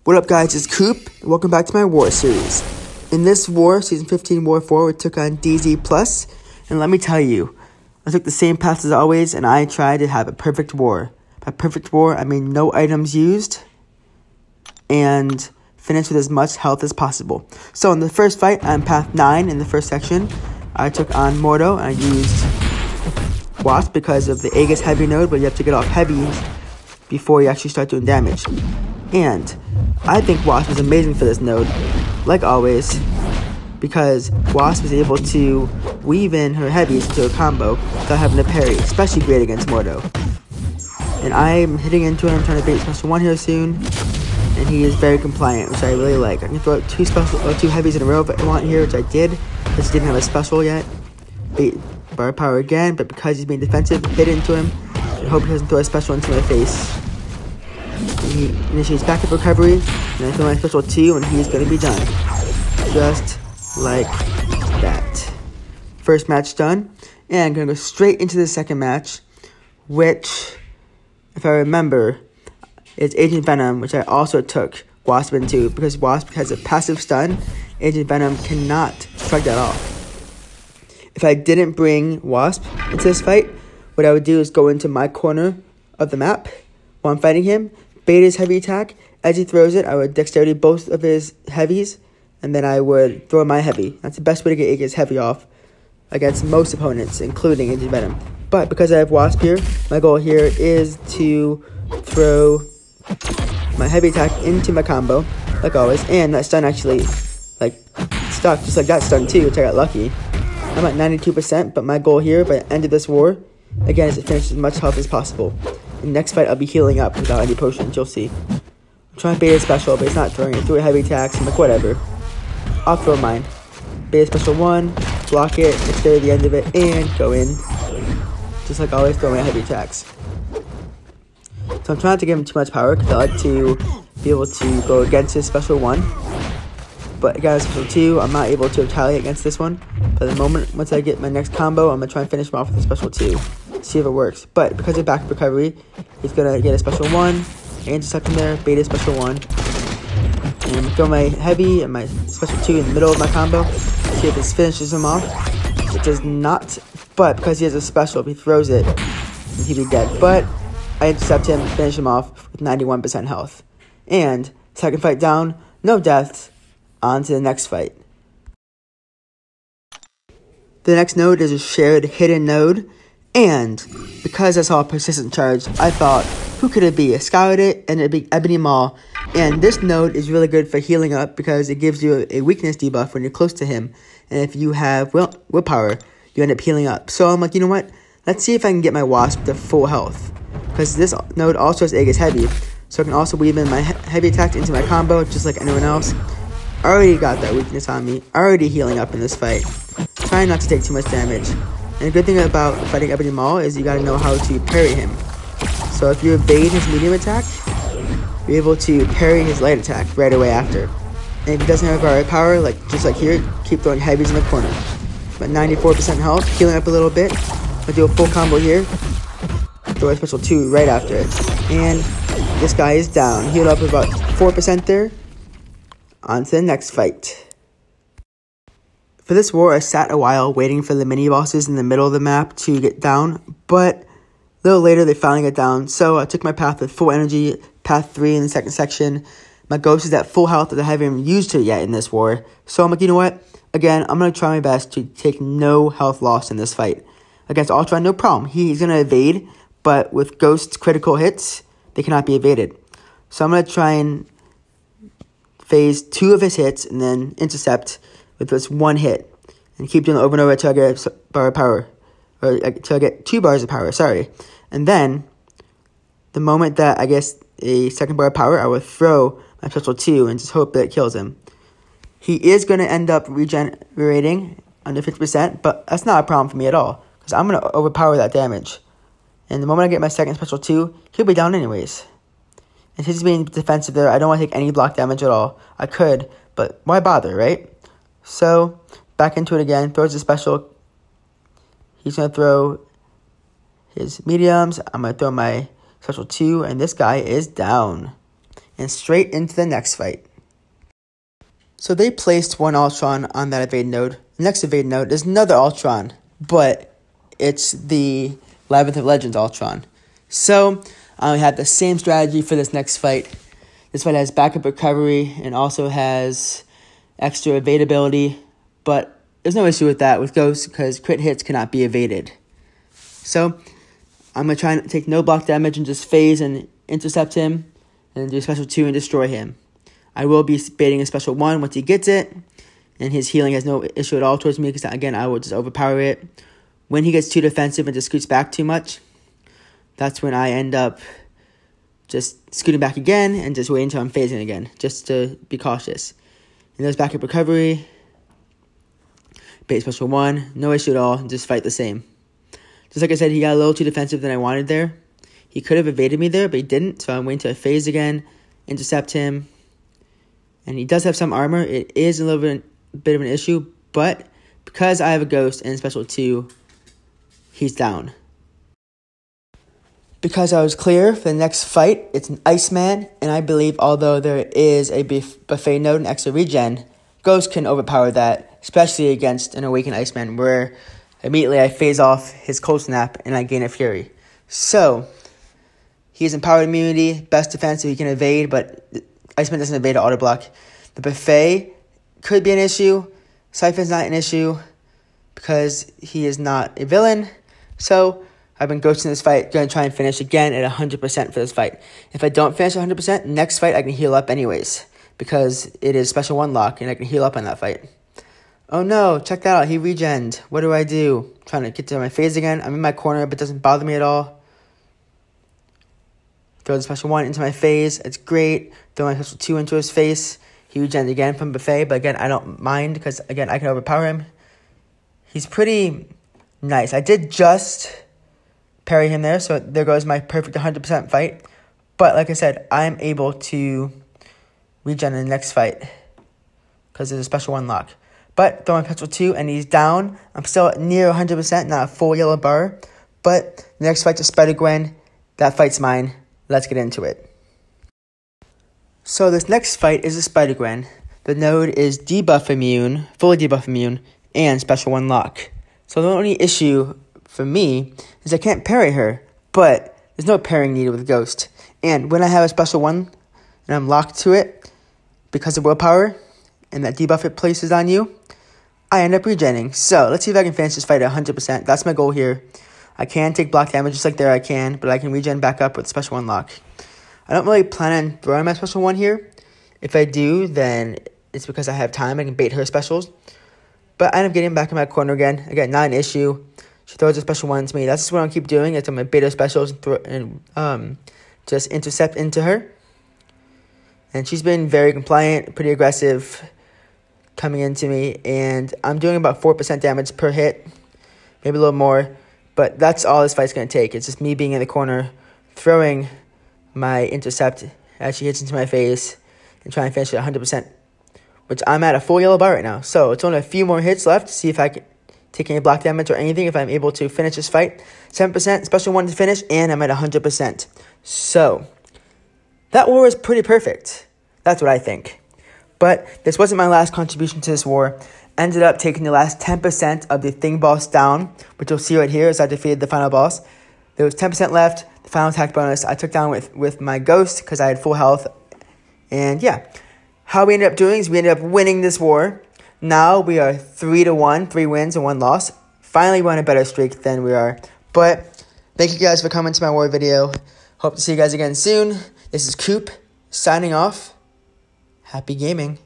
What up, guys? It's Coop. Welcome back to my War series. In this War, Season 15, War 4, we took on DZ+. And let me tell you, I took the same path as always, and I tried to have a perfect war. By perfect war, I mean no items used, and finish with as much health as possible. So in the first fight, on Path 9 in the first section, I took on Mordo, and I used Wasp because of the Aegis heavy node, but you have to get off heavy before you actually start doing damage. And I think Wasp is amazing for this node, like always, because Wasp is able to weave in her heavies into a combo without having to parry, especially great against Mordo. And I'm hitting into him, trying to bait special 1 here soon, and he is very compliant, which I really like. I can throw out two heavies in a row if I want here, which I did, because he didn't have a special yet. Bait bar power again, but because he's being defensive, hit into him, and hope he doesn't throw a special into my face. He initiates backup recovery, and I throw my special 2, and he's going to be done. Just like that. First match done, and I'm going to go straight into the second match, which, if I remember, is Agent Venom, which I also took Wasp into, because Wasp has a passive stun. Agent Venom cannot strike that off. If I didn't bring Wasp into this fight, what I would do is go into my corner of the map while I'm fighting him, bait his heavy attack. As he throws it, I would dexterity both of his heavies, and then I would throw my heavy. That's the best way to get Aegis heavy off against most opponents, including Agent Venom. But because I have Wasp here, my goal here is to throw my heavy attack into my combo, like always. And that stun actually, stuck, just like that stun too, which I got lucky. I'm at 92%, but my goal here by the end of this war, again, is to finish as much health as possible. In the next fight, I'll be healing up without any potions, you'll see. I'm trying to bait a special, but he's not throwing it. Threw a heavy attacks, I'm like, whatever. I'll throw mine. Bait a special 1, block it, get to the end of it, and go in. Just like always, throw my heavy attacks. So I'm trying not to give him too much power, because I like to be able to go against his special 1. But again, special 2, I'm not able to retaliate against this one. But at the moment, once I get my next combo, I'm going to try and finish him off with a special 2. See if it works. But because of backup recovery, he's going to get a special 1. Intercept him there, bait a special 1. And throw my heavy and my special 2 in the middle of my combo. See if this finishes him off. It does not. But because he has a special, if he throws it, he'd be dead. But I intercept him, finish him off with 91% health. And second fight down, no deaths. On to the next fight. The next node is a shared hidden node, and because I saw a persistent charge, I thought, who could it be? I scouted it, and it'd be Ebony Maw. And this node is really good for healing up because it gives you a weakness debuff when you're close to him, and if you have willpower, you end up healing up. So I'm like, you know what? Let's see if I can get my Wasp to full health, because this node also has Aegis heavy, so I can also weave in my heavy attack into my combo just like anyone else. Already got that weakness on me, already healing up in this fight, trying not to take too much damage. And the good thing about fighting Ebony Maw is you gotta know how to parry him. So if you evade his medium attack, you're able to parry his light attack right away after. And if he doesn't have our power, just like here, keep throwing heavies in the corner. But 94% health, healing up a little bit. I'll do a full combo here, throw a special 2 right after it. And this guy is down, healed up about 4% there. On to the next fight. For this war, I sat a while waiting for the mini-bosses in the middle of the map to get down, but a little later they finally got down, so I took my path with full energy, path 3 in the second section. My ghost is at full health that I haven't even used her yet in this war, so I'm like, you know what? Again, I'm going to try my best to take no health loss in this fight. Against Ultron, no problem. He's going to evade, but with Ghost's critical hits, they cannot be evaded. So I'm going to try and phase 2 of his hits and then intercept with just 1 hit. And keep doing it over and over until I get a bar of power. Or until I get 2 bars of power, sorry. And then, the moment that I get a second bar of power, I will throw my special 2 and just hope that it kills him. He is going to end up regenerating under 50%, but that's not a problem for me at all, because I'm going to overpower that damage. And the moment I get my second special 2, he'll be down anyways. And since he's being defensive there, I don't want to take any block damage at all. I could, but why bother, right? So, back into it again, throws a special. He's going to throw his mediums. I'm going to throw my special 2, and this guy is down. and straight into the next fight. So they placed one Ultron on that evade node. The next evade node is another Ultron, but it's the Labyrinth of Legends Ultron. So we have the same strategy for this next fight. This fight has backup recovery and also has extra evade ability, but there's no issue with that with Ghost because crit hits cannot be evaded. So I'm going to try and take no block damage and just phase and intercept him and do special 2 and destroy him. I will be baiting a special 1 once he gets it, and his healing has no issue at all towards me because, again, I will just overpower it. When he gets too defensive and just scoots back too much, that's when I end up just scooting back again and just waiting until I'm phasing again, just to be cautious. And there's backup recovery, bait special 1, no issue at all, just fight the same. Just like I said, he got a little too defensive than I wanted there. He could have evaded me there, but he didn't, so I'm waiting to phase again, intercept him. And he does have some armor. It is a little bit of an issue, but because I have a Ghost and special 2, he's down. Because I was clear for the next fight, it's an Iceman, and I believe although there is a buffet node and extra regen, Ghost can overpower that, especially against an Awakened Iceman, where immediately I phase off his Cold Snap and I gain a Fury. So, he has empowered immunity, best defense, so he can evade, but Iceman doesn't evade auto block. The buffet could be an issue. Siphon's not an issue because he is not a villain. So I've been ghosting this fight. Going to try and finish again at 100% for this fight. If I don't finish 100%, next fight I can heal up anyways because it is special 1 lock and I can heal up on that fight. Oh no, check that out. He regened. What do I do? I'm trying to get to my phase again. I'm in my corner, but it doesn't bother me at all. Throw the special 1 into my phase. It's great. Throw my special 2 into his face. He regens again from buffet, but again, I don't mind because, again, I can overpower him. He's pretty nice. I did just parry him there, so there goes my perfect 100% fight. But like I said, I'm able to regen in the next fight because there's a special 1 lock. But throw my special 2, and he's down. I'm still near 100%, not a full yellow bar. But the next fight's a Spider-Gwen. That fight's mine. Let's get into it. So this next fight is a Spider-Gwen. The node is debuff immune, fully debuff immune, and special 1 lock. So the only issue for me is I can't parry her, but there's no parrying needed with Ghost. And when I have a special 1 and I'm locked to it because of willpower and that debuff it places on you, I end up regenning. So let's see if I can finish this fight at 100%. That's my goal here. I can take block damage just like there I can, but I can regen back up with special 1 lock. I don't really plan on throwing my special 1 here. If I do, then it's because I have time. I can bait her specials. But I end up getting back in my corner again. Again, not an issue. She throws a special 1 to me. That's just what I'll keep doing. It's on my bait her specials and just intercept into her. And she's been very compliant, pretty aggressive coming into me. And I'm doing about 4% damage per hit. Maybe a little more. But that's all this fight's going to take. It's just me being in the corner, throwing my intercept as she hits into my face, and trying to finish it 100%, which I'm at a full yellow bar right now. So it's only a few more hits left to see if I can take any block damage or anything, if I'm able to finish this fight. 7%, special 1 to finish, and I'm at 100%. So that war is pretty perfect. That's what I think. But this wasn't my last contribution to this war. Ended up taking the last 10% of the thing boss down, which you'll see right here as I defeated the final boss. There was 10% left. The final attack bonus I took down with my Ghost because I had full health. And yeah, how we ended up doing is we ended up winning this war. Now we are 3-1, 3 wins and 1 loss. Finally, we're on a better streak than we are. But thank you guys for coming to my war video. Hope to see you guys again soon. This is Coop signing off. Happy gaming.